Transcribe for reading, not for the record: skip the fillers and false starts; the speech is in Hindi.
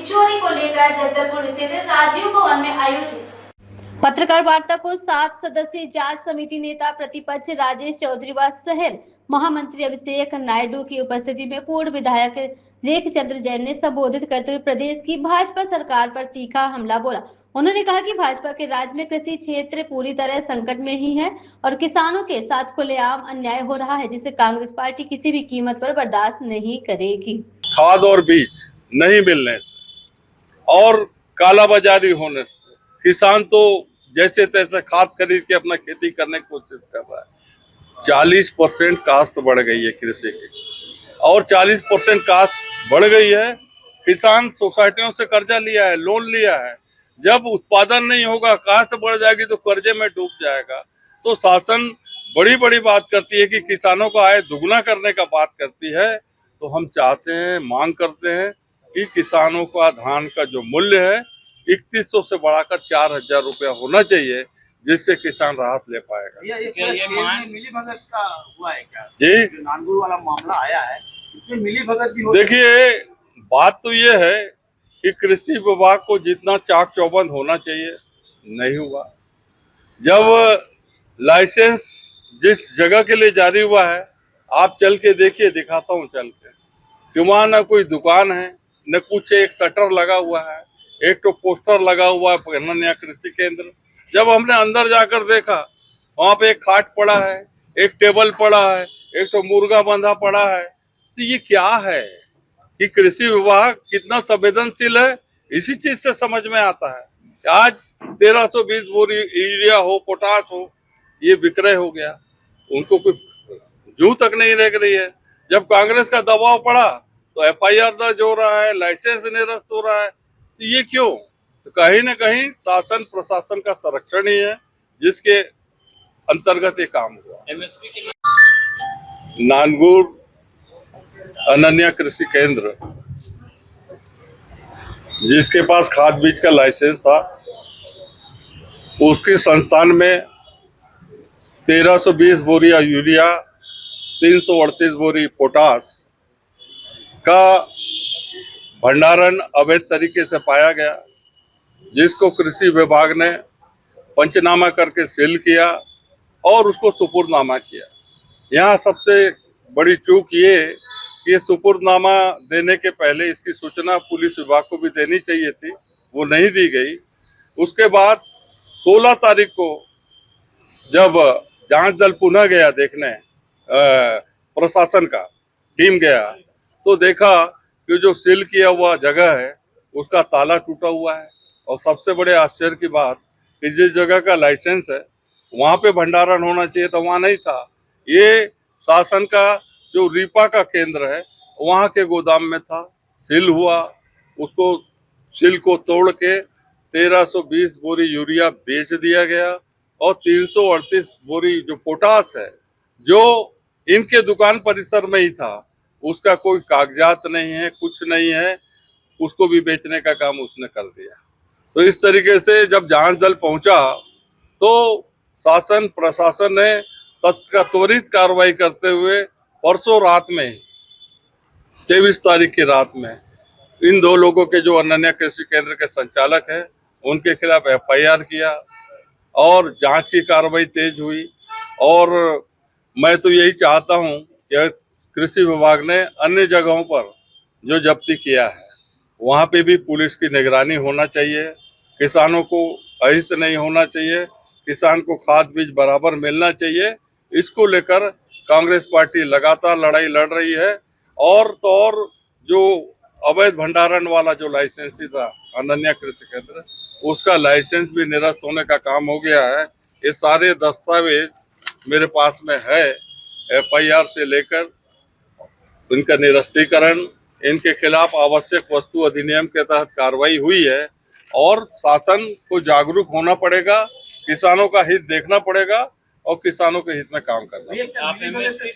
चोरी को लेकर जगदलपुर स्थित राजीव भवन में आयोजित पत्रकार वार्ता को 7 सदस्यीय जांच समिति नेता प्रतिपक्ष राजेश चौधरी व शहर महामंत्री अभिषेक नायडू की उपस्थिति में पूर्व विधायक रेखचंद्र जैन ने संबोधित करते हुए प्रदेश की भाजपा सरकार पर तीखा हमला बोला। उन्होंने कहा कि भाजपा के राज्य में कृषि क्षेत्र पूरी तरह संकट में ही है और किसानों के साथ खुलेआम अन्याय हो रहा है, जिसे कांग्रेस पार्टी किसी भी कीमत पर बर्दाश्त नहीं करेगी। खाद और बीज नहीं मिलने से और कालाबाजारी होने से किसान तो जैसे तैसे खाद खरीद के अपना खेती करने की कोशिश कर रहा है। 40% काश्त बढ़ गई है कृषि की और 40% काश्त बढ़ गई है। किसान सोसाइटियों से कर्जा लिया है, लोन लिया है। जब उत्पादन नहीं होगा, काश्त बढ़ जाएगी तो कर्जे में डूब जाएगा। तो शासन बड़ी बड़ी बात करती है कि किसानों का आय दुगना करने का बात करती है। तो हम चाहते हैं, मांग करते हैं कि किसानों का धान का जो मूल्य है 3100 से बढ़ाकर 4000 रुपया होना चाहिए, जिससे किसान राहत ले पाएगा। ये मिली भगत का हुआ है क्या? जी, जो नानगुर वाला मामला आया है, इसमें मिली भगत भी हो। देखिए, बात तो ये है कि कृषि विभाग को जितना चाक चौबंद होना चाहिए नहीं हुआ। जब लाइसेंस जिस जगह के लिए जारी हुआ है, आप चल के देखिए, दिखाता हूँ चल के, कि वहाँ न कोई दुकान है, न कुछ, एक शटर लगा हुआ है, एक तो पोस्टर लगा हुआ है अनन्या कृषि केंद्र। जब हमने अंदर जाकर देखा, वहाँ पे एक खाट पड़ा है, एक टेबल पड़ा है, एक तो मुर्गा बंधा पड़ा है। तो ये क्या है कि कृषि विभाग कितना संवेदनशील है, इसी चीज से समझ में आता है। आज 1320 बोरी यूरिया हो, पोटाश हो, ये विक्रय हो गया, उनको कोई जू तक नहीं रह रही है। जब कांग्रेस का दबाव पड़ा तो FIR दर्ज हो रहा है, लाइसेंस निरस्त हो रहा है। तो ये क्यों? तो कहीं न कहीं शासन प्रशासन का संरक्षण ही है, जिसके अंतर्गत ये काम हुआ। MSP के लिए नानगुर अनन्या कृषि केंद्र, जिसके पास खाद बीज का लाइसेंस था, उसके संस्थान में 1320 बोरी यूरिया, 338 बोरी पोटाश का भंडारण अवैध तरीके से पाया गया, जिसको कृषि विभाग ने पंचनामा करके सील किया और उसको सुपुर्दनामा किया। यहाँ सबसे बड़ी चूक ये कि सुपुर्दनामा देने के पहले इसकी सूचना पुलिस विभाग को भी देनी चाहिए थी, वो नहीं दी गई। उसके बाद 16 तारीख को जब जांच दल पुनः गया देखने, प्रशासन का टीम गया, तो देखा कि जो सील किया हुआ जगह है उसका ताला टूटा हुआ है। और सबसे बड़े आश्चर्य की बात कि जिस जगह का लाइसेंस है वहाँ पे भंडारण होना चाहिए था, वहाँ नहीं था। ये शासन का जो रीपा का केंद्र है वहाँ के गोदाम में था, सील हुआ। उसको सील को तोड़ के 1320 बोरी यूरिया बेच दिया गया और 338 बोरी जो पोटाश है, जो इनके दुकान परिसर में ही था, उसका कोई कागजात नहीं है, कुछ नहीं है, उसको भी बेचने का काम उसने कर दिया। तो इस तरीके से जब जांच दल पहुंचा तो शासन प्रशासन ने त्वरित कार्रवाई करते हुए परसों रात में, 23 तारीख की रात में, इन 2 लोगों के जो अनन्या कृषि केंद्र के संचालक हैं उनके खिलाफ FIR किया और जांच की कार्रवाई तेज हुई। और मैं तो यही चाहता हूं कि कृषि विभाग ने अन्य जगहों पर जो जब्ती किया है वहां पे भी पुलिस की निगरानी होना चाहिए। किसानों को अहित नहीं होना चाहिए, किसान को खाद बीज बराबर मिलना चाहिए। इसको लेकर कांग्रेस पार्टी लगातार लड़ाई लड़ रही है। और तो और जो अवैध भंडारण वाला जो लाइसेंस था अनन्या कृषि केंद्र, उसका लाइसेंस भी निरस्त होने का काम हो गया है। ये सारे दस्तावेज मेरे पास में है, FIR से लेकर इनका निरस्तीकरण, इनके खिलाफ आवश्यक वस्तु अधिनियम के तहत कार्रवाई हुई है। और शासन को जागरूक होना पड़ेगा, किसानों का हित देखना पड़ेगा और किसानों के हित में काम करना। आप MSP